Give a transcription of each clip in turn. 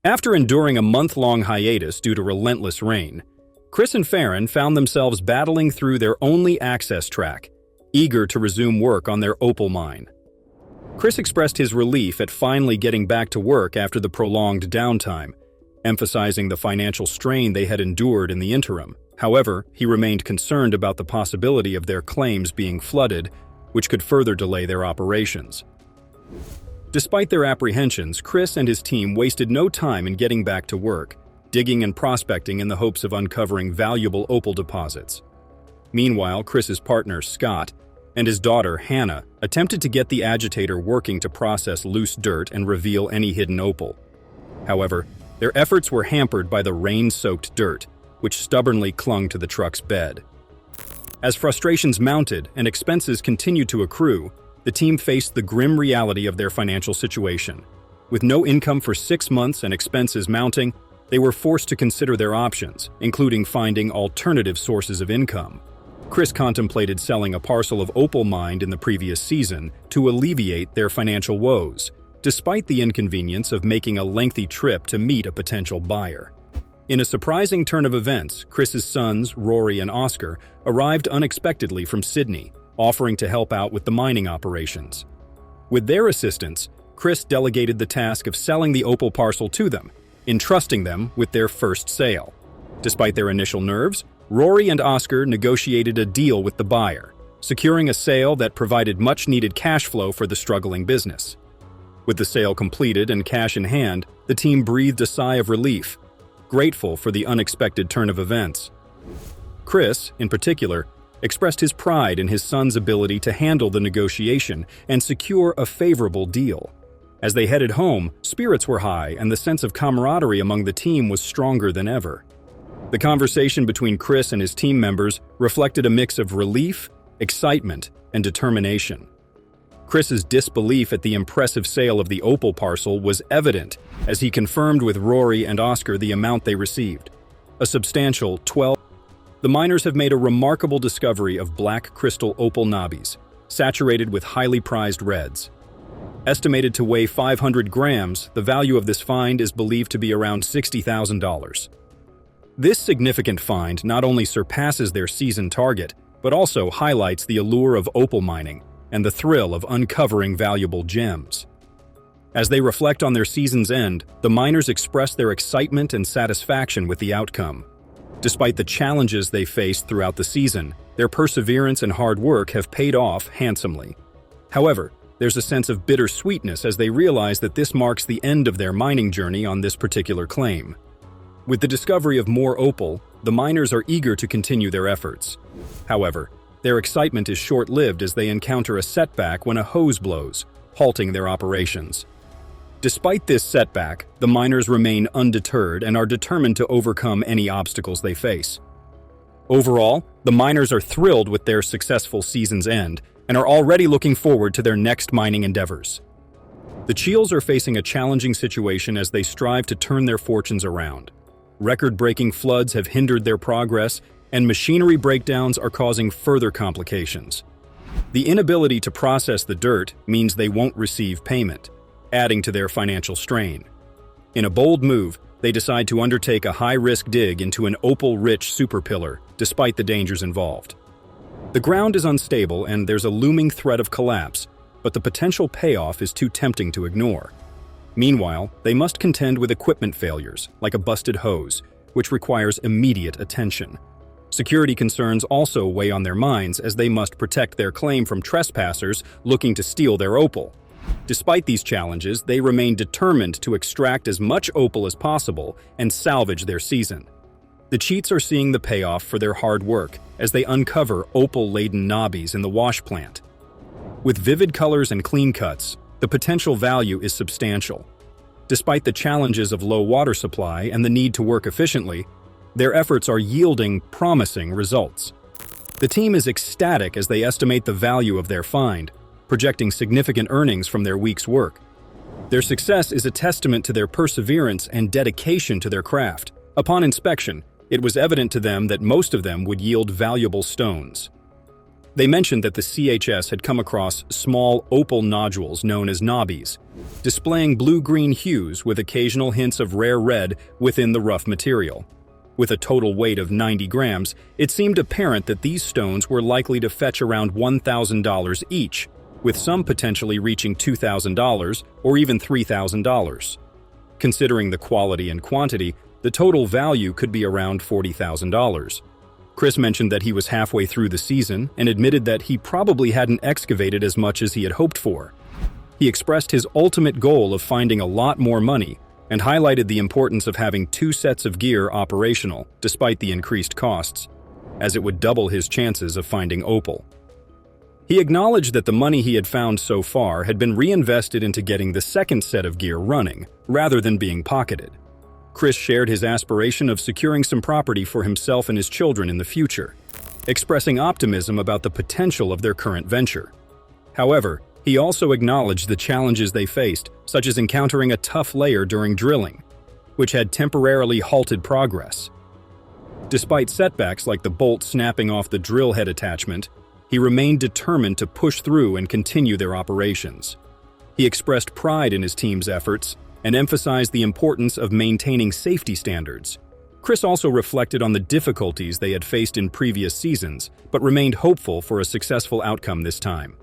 After enduring a month-long hiatus due to relentless rain, Chris and Farron found themselves battling through their only access track, eager to resume work on their opal mine. Chris expressed his relief at finally getting back to work after the prolonged downtime, emphasizing the financial strain they had endured in the interim. However, he remained concerned about the possibility of their claims being flooded, which could further delay their operations. Despite their apprehensions, Chris and his team wasted no time in getting back to work, digging and prospecting in the hopes of uncovering valuable opal deposits. Meanwhile, Chris's partner, Scott, and his daughter, Hannah, attempted to get the agitator working to process loose dirt and reveal any hidden opal. However, their efforts were hampered by the rain-soaked dirt, which stubbornly clung to the truck's bed. As frustrations mounted and expenses continued to accrue, the team faced the grim reality of their financial situation. With no income for 6 months and expenses mounting, they were forced to consider their options, including finding alternative sources of income. Chris contemplated selling a parcel of opal mined in the previous season to alleviate their financial woes, despite the inconvenience of making a lengthy trip to meet a potential buyer. In a surprising turn of events, Chris's sons, Rory and Oscar, arrived unexpectedly from Sydney, offering to help out with the mining operations. With their assistance, Chris delegated the task of selling the opal parcel to them, entrusting them with their first sale. Despite their initial nerves, Rory and Oscar negotiated a deal with the buyer, securing a sale that provided much-needed cash flow for the struggling business. With the sale completed and cash in hand, the team breathed a sigh of relief, grateful for the unexpected turn of events. Chris, in particular, expressed his pride in his son's ability to handle the negotiation and secure a favorable deal. As they headed home, spirits were high and the sense of camaraderie among the team was stronger than ever. The conversation between Chris and his team members reflected a mix of relief, excitement, and determination. Chris's disbelief at the impressive sale of the opal parcel was evident as he confirmed with Rory and Oscar the amount they received, a substantial 12. The miners have made a remarkable discovery of black crystal opal knobbies, saturated with highly prized reds. Estimated to weigh 500 grams, the value of this find is believed to be around $60,000. This significant find not only surpasses their season target, but also highlights the allure of opal mining and the thrill of uncovering valuable gems. As they reflect on their season's end, the miners express their excitement and satisfaction with the outcome. Despite the challenges they faced throughout the season, their perseverance and hard work have paid off handsomely. However, there's a sense of bittersweetness as they realize that this marks the end of their mining journey on this particular claim. With the discovery of more opal, the miners are eager to continue their efforts. However, their excitement is short-lived as they encounter a setback when a hose blows, halting their operations. Despite this setback, the miners remain undeterred and are determined to overcome any obstacles they face. Overall, the miners are thrilled with their successful season's end and are already looking forward to their next mining endeavors. The Cheals are facing a challenging situation as they strive to turn their fortunes around. Record-breaking floods have hindered their progress, and machinery breakdowns are causing further complications. The inability to process the dirt means they won't receive payment, adding to their financial strain. In a bold move, they decide to undertake a high-risk dig into an opal-rich superpillar, despite the dangers involved. The ground is unstable and there's a looming threat of collapse, but the potential payoff is too tempting to ignore. Meanwhile, they must contend with equipment failures, like a busted hose, which requires immediate attention. Security concerns also weigh on their minds as they must protect their claim from trespassers looking to steal their opal. Despite these challenges, they remain determined to extract as much opal as possible and salvage their season. The cheats are seeing the payoff for their hard work as they uncover opal-laden knobbies in the wash plant. With vivid colors and clean cuts, the potential value is substantial. Despite the challenges of low water supply and the need to work efficiently, their efforts are yielding promising results. The team is ecstatic as they estimate the value of their find, projecting significant earnings from their week's work. Their success is a testament to their perseverance and dedication to their craft. Upon inspection, it was evident to them that most of them would yield valuable stones. They mentioned that the CHS had come across small opal nodules known as knobbies, displaying blue-green hues with occasional hints of rare red within the rough material. With a total weight of 90 grams, it seemed apparent that these stones were likely to fetch around $1,000 each, with some potentially reaching $2,000 or even $3,000. Considering the quality and quantity, the total value could be around $40,000. Chris mentioned that he was halfway through the season and admitted that he probably hadn't excavated as much as he had hoped for. He expressed his ultimate goal of finding a lot more money and highlighted the importance of having 2 sets of gear operational despite the increased costs, as it would double his chances of finding opal. He acknowledged that the money he had found so far had been reinvested into getting the second set of gear running, rather than being pocketed. Chris shared his aspiration of securing some property for himself and his children in the future, expressing optimism about the potential of their current venture. However, he also acknowledged the challenges they faced, such as encountering a tough layer during drilling, which had temporarily halted progress. Despite setbacks like the bolt snapping off the drill head attachment, he remained determined to push through and continue their operations. He expressed pride in his team's efforts and emphasized the importance of maintaining safety standards. Chris also reflected on the difficulties they had faced in previous seasons, but remained hopeful for a successful outcome this time.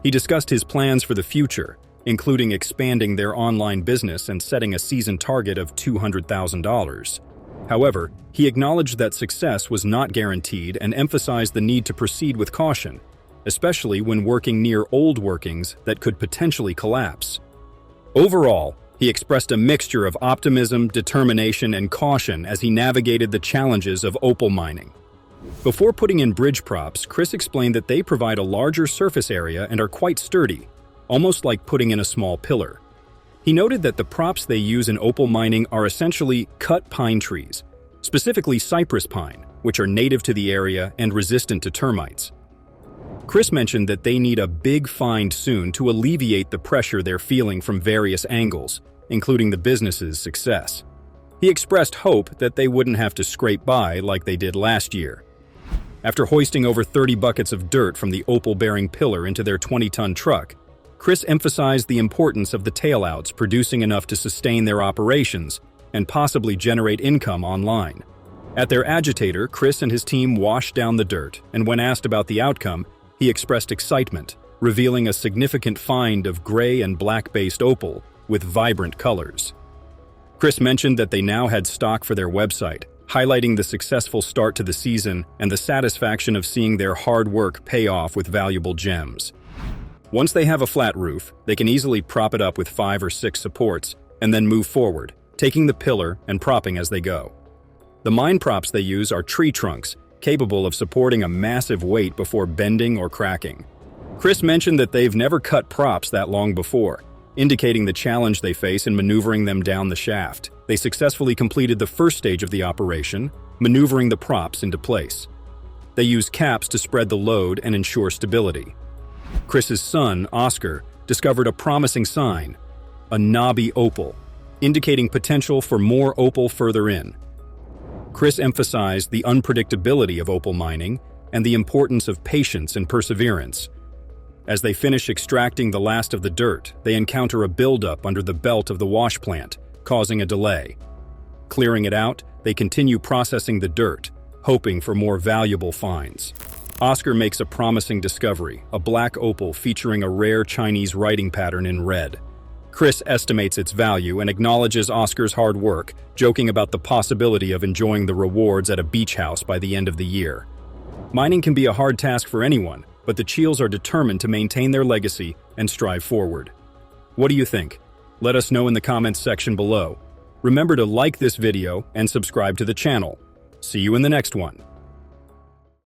He discussed his plans for the future, including expanding their online business and setting a season target of $200,000. However, he acknowledged that success was not guaranteed and emphasized the need to proceed with caution, especially when working near old workings that could potentially collapse. Overall, he expressed a mixture of optimism, determination, and caution as he navigated the challenges of opal mining. Before putting in bridge props, Chris explained that they provide a larger surface area and are quite sturdy, almost like putting in a small pillar. He noted that the props they use in opal mining are essentially cut pine trees, specifically cypress pine, which are native to the area and resistant to termites. Chris mentioned that they need a big find soon to alleviate the pressure they're feeling from various angles, including the business's success. He expressed hope that they wouldn't have to scrape by like they did last year. After hoisting over 30 buckets of dirt from the opal-bearing pillar into their 20-ton truck, Chris emphasized the importance of the tailouts producing enough to sustain their operations and possibly generate income online. At their agitator, Chris and his team washed down the dirt, and when asked about the outcome, he expressed excitement, revealing a significant find of gray and black-based opal with vibrant colors. Chris mentioned that they now had stock for their website, highlighting the successful start to the season and the satisfaction of seeing their hard work pay off with valuable gems. Once they have a flat roof, they can easily prop it up with 5 or 6 supports and then move forward, taking the pillar and propping as they go. The mine props they use are tree trunks, capable of supporting a massive weight before bending or cracking. Chris mentioned that they've never cut props that long before, indicating the challenge they face in maneuvering them down the shaft. They successfully completed the first stage of the operation, maneuvering the props into place. They use caps to spread the load and ensure stability. Chris's son, Oscar, discovered a promising sign, a knobby opal, indicating potential for more opal further in. Chris emphasized the unpredictability of opal mining and the importance of patience and perseverance. As they finish extracting the last of the dirt, they encounter a buildup under the belt of the wash plant, causing a delay. Clearing it out, they continue processing the dirt, hoping for more valuable finds. Oscar makes a promising discovery, a black opal featuring a rare Chinese writing pattern in red. Chris estimates its value and acknowledges Oscar's hard work, joking about the possibility of enjoying the rewards at a beach house by the end of the year. Mining can be a hard task for anyone, but the Cheals are determined to maintain their legacy and strive forward. What do you think? Let us know in the comments section below. Remember to like this video and subscribe to the channel. See you in the next one.